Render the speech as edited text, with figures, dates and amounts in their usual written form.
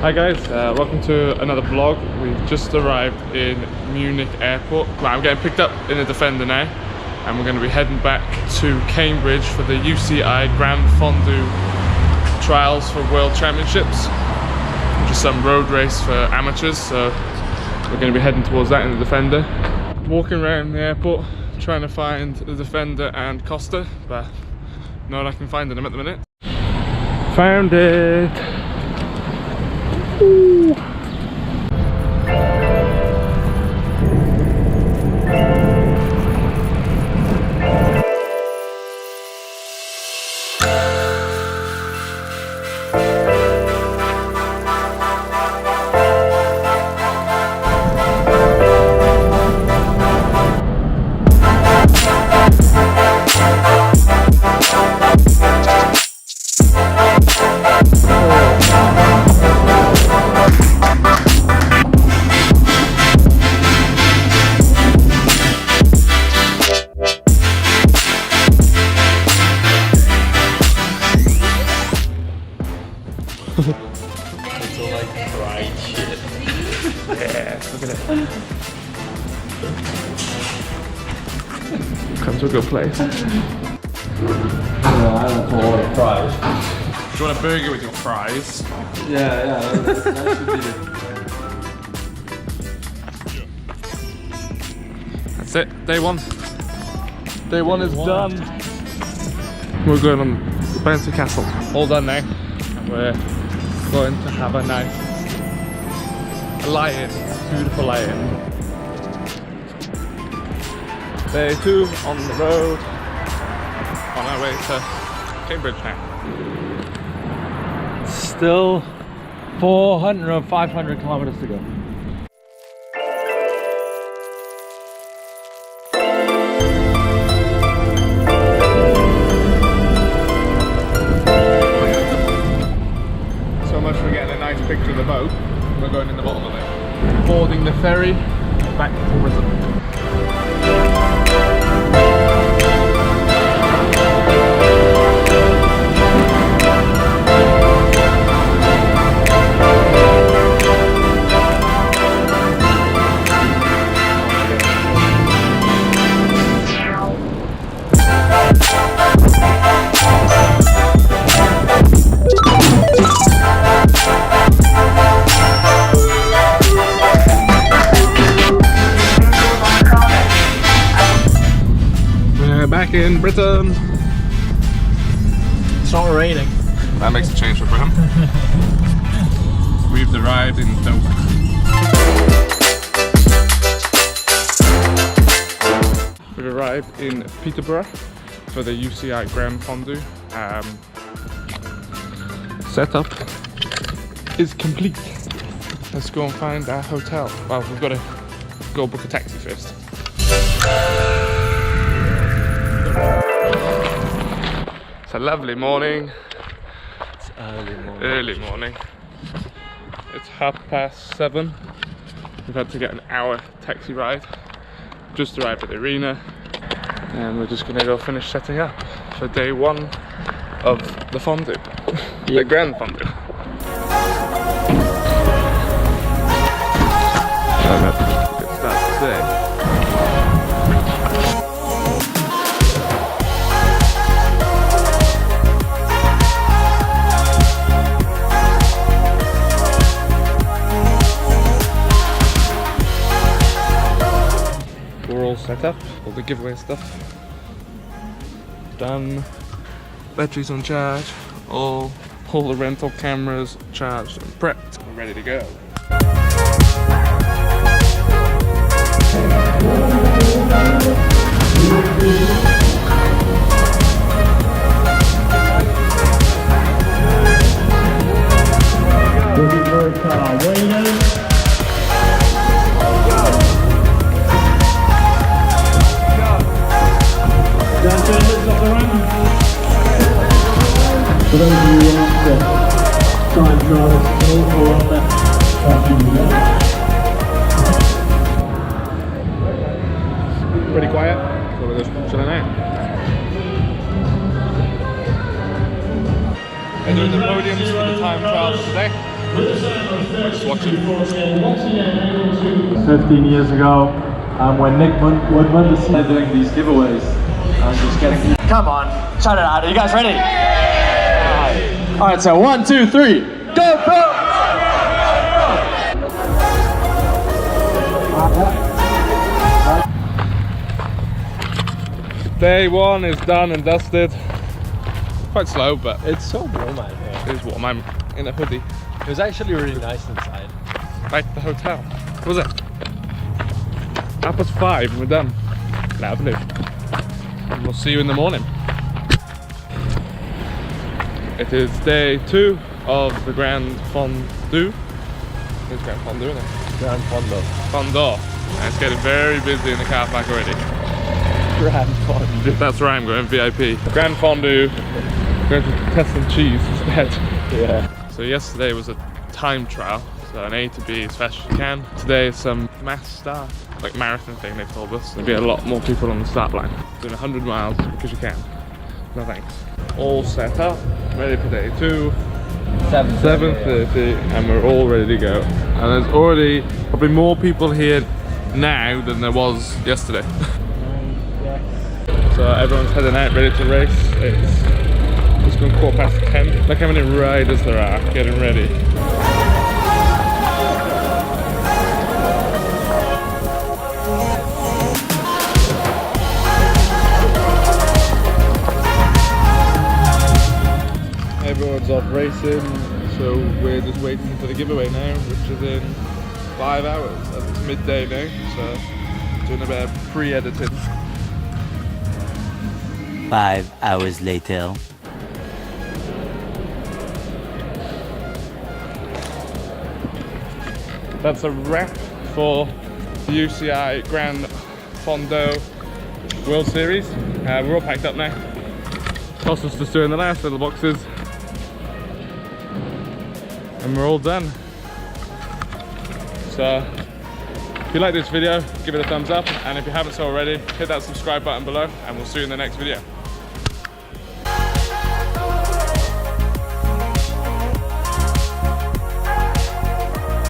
Hi guys, welcome to another vlog. We've just arrived in Munich airport. Well, I'm getting picked up in a Defender now and we're going to be heading back to Cambridge for the UCI Grand Fondo trials for World Championships, which is some road race for amateurs, so we're going to be heading towards that in the Defender. Walking around the airport trying to find the Defender and Costa, but not I can find them at the minute. Found it! Ooh. It's all like fried shit. Yeah, look at it. Come to a good place. No, I don't call it fries. Do you want a burger with your fries? Yeah, that should be it. That's it, day one. Day one is done. We're going on the bouncy castle. All done now. We're going to have a nice lion, beautiful lion. Day two on the road, on our way to Cambridge now. Still 400 or 500 kilometers to go. Picture of the boat. We're going in the bottom of it. Boarding the ferry back to Britain. Back in Britain. It's not raining. That makes a change for Britain. We've arrived in Dover. We've arrived in Peterborough for the UCI Grand Fondo. Setup is complete. Let's go and find our hotel. Well, we've got to go book a taxi first. It's a lovely morning. It's early morning. Early morning. It's 7:30. We've had to get an hour taxi ride. Just arrived at the arena and we're just gonna go finish setting up for day one of the Fondo. The Grand Fondo. Good start today. Set up, all the giveaway stuff done, batteries on charge, all the rental cameras charged and prepped and ready to go. Looking for a car, waiting. For those of you who want to time trials or on that Pretty quiet, so we're just chilling out. They're doing the podiums for the time trials today. Just watching. 15 years ago, when Nick Woodman decided doing these giveaways, I'm just getting. Come on, shout it out. Are you guys ready? All right, so 1, 2, 3, GoPro! Day one is done and dusted. Quite slow, but It's so warm out here. it is warm. I'm in a hoodie. It was actually really nice inside. Back to the hotel. Was it? 5:30 and we're done. Lovely. And we'll see you in the morning. It is day 2 of the Grand Fondo. It's Grand Fondo, isn't it? Grand Fondo. Fondo. And it's getting very busy in the car park already. Grand Fondo. That's where I'm going, VIP. Grand Fondo. Going to test some cheese instead. Yeah. So yesterday was a time trial. So an A to B as fast as you can. Today is some mass start, like marathon thing they told us. There'll be a lot more people on the start line. Doing 100 miles because you can. No thanks. All set up, ready for day 2. 7:30 and we're all ready to go. And there's already probably more people here now than there was yesterday. So everyone's heading out ready to race. It's just gone 10:15. Look how many riders there are getting ready. Everyone's off racing, so we're just waiting for the giveaway now, which is in 5 hours. As it's midday now, so doing a bit of pre-editing. 5 hours later. That's a wrap for the UCI Grand Fondo World Series. We're all packed up now. Costa's just doing the last little boxes. And we're all done. So if you like this video, give it a thumbs up, and if you haven't so already, hit that subscribe button below and we'll see you in the next video.